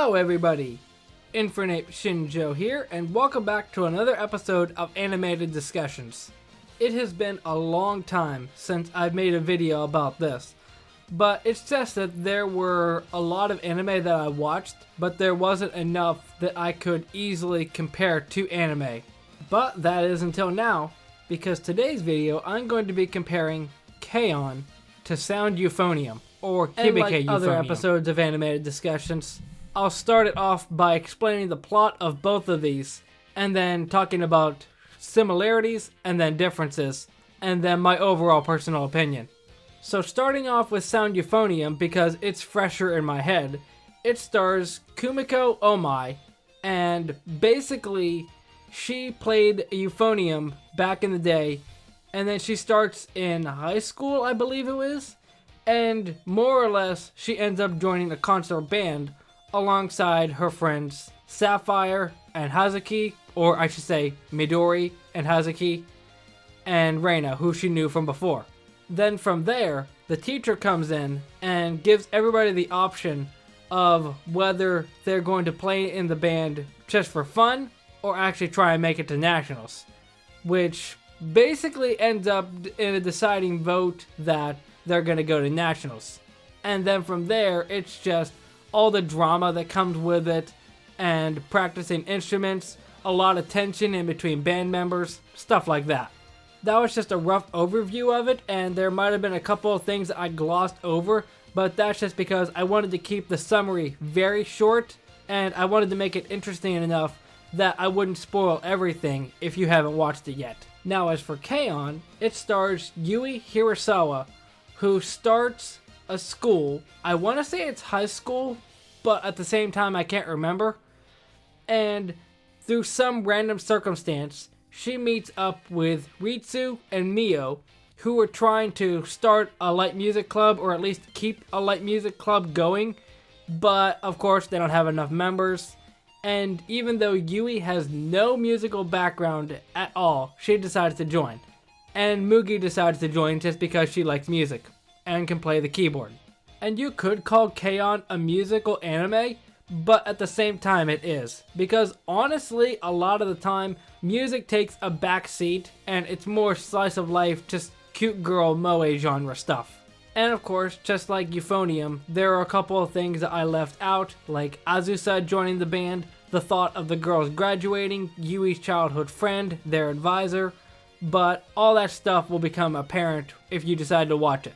Hello everybody, Infernape Shinjo here, and welcome back to another episode of Animated Discussions. It has been a long time since I've made a video about this, but it's just that there were a lot of anime that I watched, but there wasn't enough that I could easily compare to anime. But that is until now, because today's video I'm going to be comparing K-On! To Sound Euphonium, or Hibike like Euphonium. other Episodes of Animated Discussions, I'll start it off by explaining the plot of both of these, and then talking about similarities and then differences, and then my overall personal opinion. So starting off with Sound Euphonium, because it's fresher in my head, it stars Kumiko Omai, and basically she played Euphonium back in the day, and then she starts in high school, I believe it was, and more or less she ends up joining a concert band alongside her friends Sapphire and Hazuki, or I should say Midori and Hazuki, and Reina, who she knew from before. Then from there, the teacher comes in and gives everybody the option of whether they're going to play in the band just for fun or actually try and make it to nationals, which basically ends up in a deciding vote that they're going to go to nationals. And then from there, it's just all the drama that comes with it, and practicing instruments, a lot of tension in between band members, stuff like that. That was just a rough overview of it, and there might have been a couple of things that I glossed over, but that's just because I wanted to keep the summary very short, and I wanted to make it interesting enough that I wouldn't spoil everything if you haven't watched it yet. Now as for K-On!, it stars Yui Hirasawa, who starts a school. I want to say it's high school, but at the same time I can't remember. And through some random circumstance, she meets up with Ritsu and Mio, who are trying to start a light music club, or at least keep a light music club going. But of course they don't have enough members. And even though Yui has no musical background at all, she decides to join. And Mugi decides to join just because she likes music and can play the keyboard. And you could call K-On! A musical anime, but at the same time it is. Because honestly, a lot of the time, music takes a back seat and it's more slice of life, just cute girl moe genre stuff. And of course, just like Euphonium, there are a couple of things that I left out, like Azusa joining the band, the thought of the girls graduating, Yui's childhood friend, their advisor, but all that stuff will become apparent if you decide to watch it.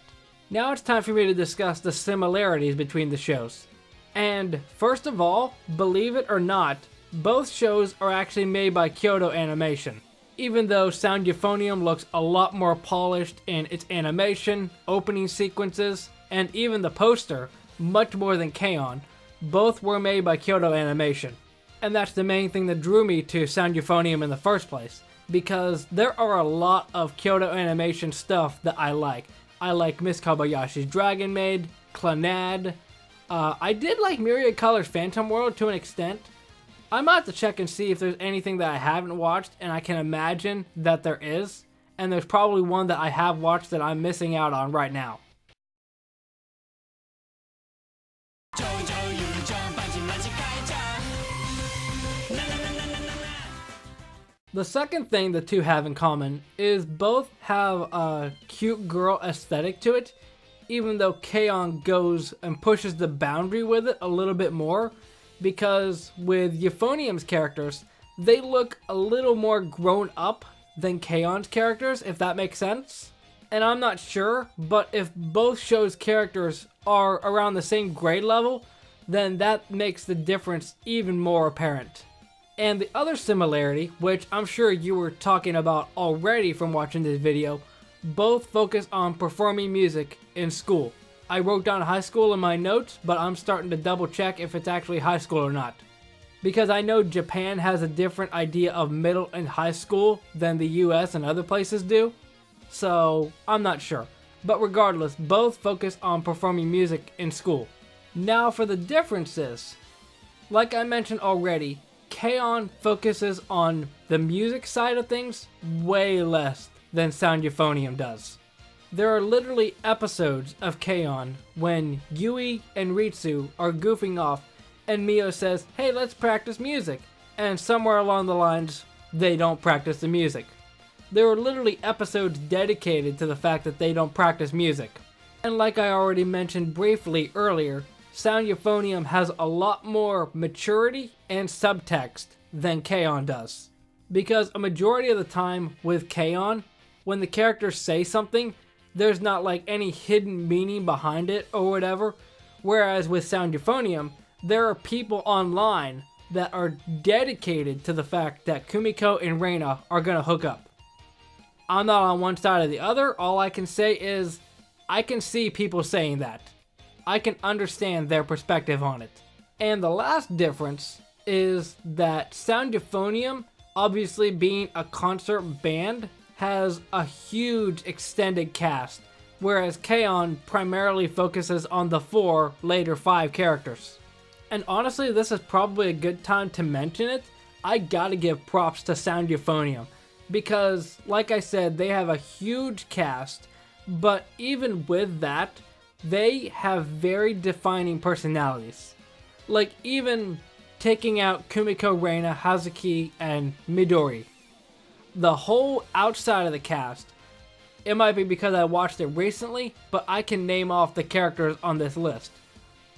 Now it's time for me to discuss the similarities between the shows. And first of all, believe it or not, both shows are actually made by Kyoto Animation. Even though Sound Euphonium looks a lot more polished in its animation, opening sequences, and even the poster, much more than K-On!, both were made by Kyoto Animation. And that's the main thing that drew me to Sound Euphonium in the first place, because there are a lot of Kyoto Animation stuff that I like. I like Miss Kobayashi's Dragon Maid, Clannad. I did like Myriad Colors Phantom World to an extent. I might have to check and see if there's anything that I haven't watched, and I can imagine that there is. And there's probably one that I have watched that I'm missing out on right now. The second thing the two have in common is both have a cute girl aesthetic to it, even though K-On! Goes and pushes the boundary with it a little bit more, because with Euphonium's characters, they look a little more grown up than K-On!'s characters, if that makes sense. And I'm not sure, but if both shows' characters are around the same grade level, then that makes the difference even more apparent. And the other similarity, which I'm sure you were talking about already from watching this video, both focus on performing music in school. I wrote down high school in my notes, but I'm starting to double check if it's actually high school or not. Because I know Japan has a different idea of middle and high school than the US and other places do. So I'm not sure. But regardless, both focus on performing music in school. Now for the differences. Like I mentioned already, K-On! Focuses on the music side of things way less than Sound Euphonium does. There are literally episodes of K-On! When Yui and Ritsu are goofing off and Mio says, hey, let's practice music. And somewhere along the lines, they don't practice the music. There are literally episodes dedicated to the fact that they don't practice music. And like I already mentioned briefly earlier, Sound Euphonium has a lot more maturity and subtext than K-On! Does. Because a majority of the time with K-On!, when the characters say something, there's not like any hidden meaning behind it or whatever. Whereas with Sound Euphonium, there are people online that are dedicated to the fact that Kumiko and Reina are gonna hook up. I'm not on one side or the other. All I can say is I can see people saying that. I can understand their perspective on it. And the last difference is that Sound Euphonium, obviously being a concert band, has a huge extended cast, whereas K-On! Primarily focuses on the 4, later 5 characters. And honestly, this is probably a good time to mention it. I gotta give props to Sound Euphonium, because like I said, they have a huge cast, but even with that, they have very defining personalities. Like even taking out Kumiko, Reina, Hazuki, and Midori. The whole outside of the cast, it might be because I watched it recently, but I can name off the characters on this list.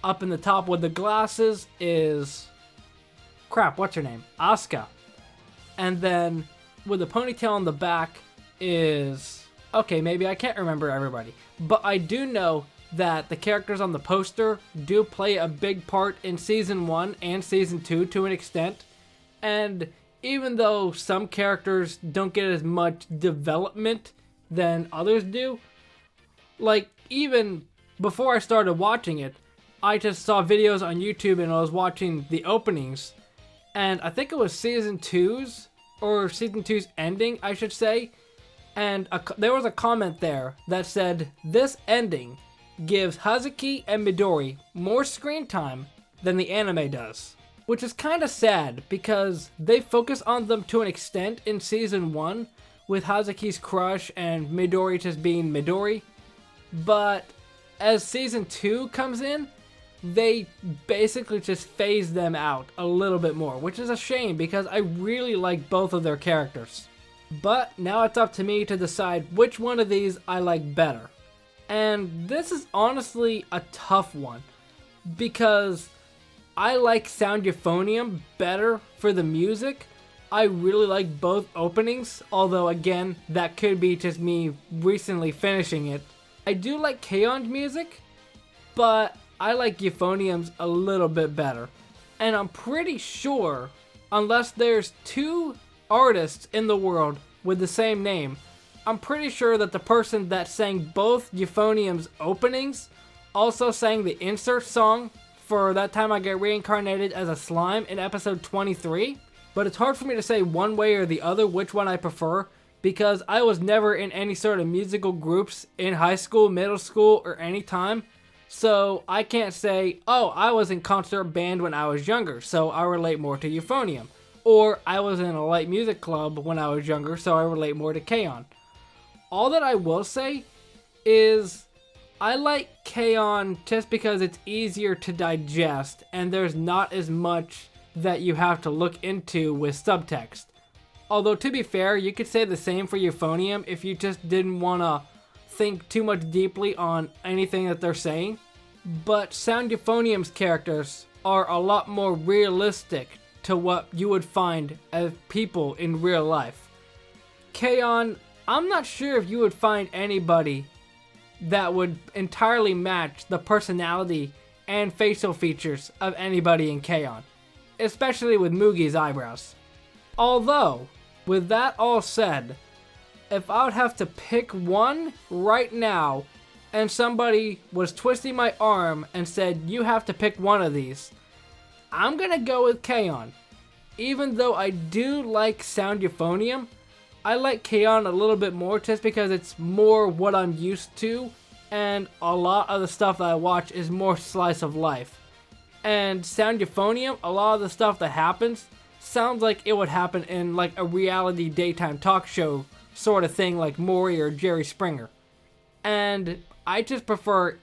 Up in the top with the glasses is... crap, what's her name? Asuka. And then with the ponytail on the back is... okay, maybe I can't remember everybody. But I do know that the characters on the poster do play a big part in Season 1 and Season 2 to an extent. And even though some characters don't get as much development than others do, like even before I started watching it, I just saw videos on YouTube and I was watching the openings, and I think it was Season 2's, or Season 2's ending, I should say, and there was a comment there that said, this ending gives Hazuki and Midori more screen time than the anime does. Which is kind of sad, because they focus on them to an extent in Season 1, with Hazuki's crush and Midori just being Midori. But as Season 2 comes in, they basically just phase them out a little bit more, which is a shame because I really like both of their characters. But now it's up to me to decide which one of these I like better. And this is honestly a tough one, because I like Sound Euphonium better for the music. I really like both openings, although again, that could be just me recently finishing it. I do like K-On!'s music, but I like Euphonium's a little bit better. And I'm pretty sure, unless there's 2 artists in the world with the same name, I'm pretty sure that the person that sang both Euphonium's openings also sang the insert song for That Time I Get Reincarnated as a Slime in episode 23. But it's hard for me to say one way or the other which one I prefer, because I was never in any sort of musical groups in high school, middle school, or any time. So I can't say, oh, I was in concert band when I was younger, so I relate more to Euphonium. Or I was in a light music club when I was younger, so I relate more to K-On! All that I will say is I like K-On! Just because it's easier to digest and there's not as much that you have to look into with subtext. Although to be fair, you could say the same for Euphonium if you just didn't want to think too much deeply on anything that they're saying. But Sound Euphonium's characters are a lot more realistic to what you would find as people in real life. K-On!, I'm not sure if you would find anybody that would entirely match the personality and facial features of anybody in K-On!, especially with Mugi's eyebrows. Although, with that all said, if I would have to pick one right now and somebody was twisting my arm and said, you have to pick one of these, I'm gonna go with K-On!. Even though I do like Sound Euphonium, I like K-On! A little bit more just because it's more what I'm used to, and a lot of the stuff that I watch is more slice of life. And Sound Euphonium, a lot of the stuff that happens sounds like it would happen in like a reality daytime talk show sort of thing, like Maury or Jerry Springer. And I just prefer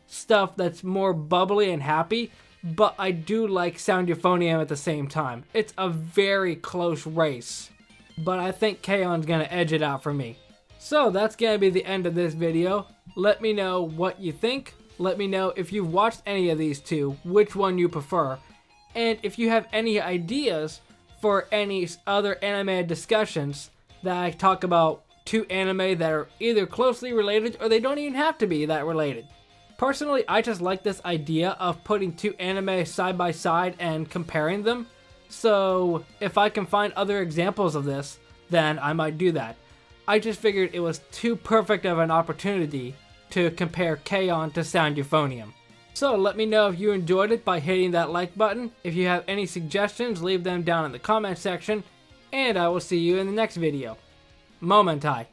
stuff that's more bubbly and happy, but I do like Sound Euphonium at the same time. It's a very close race, but I think K-on's gonna edge it out for me. So that's gonna be the end of this video. Let me know what you think. Let me know if you've watched any of these two, which one you prefer. And if you have any ideas for any other anime discussions that I talk about two anime that are either closely related or they don't even have to be that related. Personally, I just like this idea of putting two anime side by side and comparing them. So if I can find other examples of this, then I might do that. I just figured it was too perfect of an opportunity to compare K-on to Sound Euphonium. So let me know if you enjoyed it by hitting that like button. If you have any suggestions, leave them down in the comment section. And I will see you in the next video. Momentai.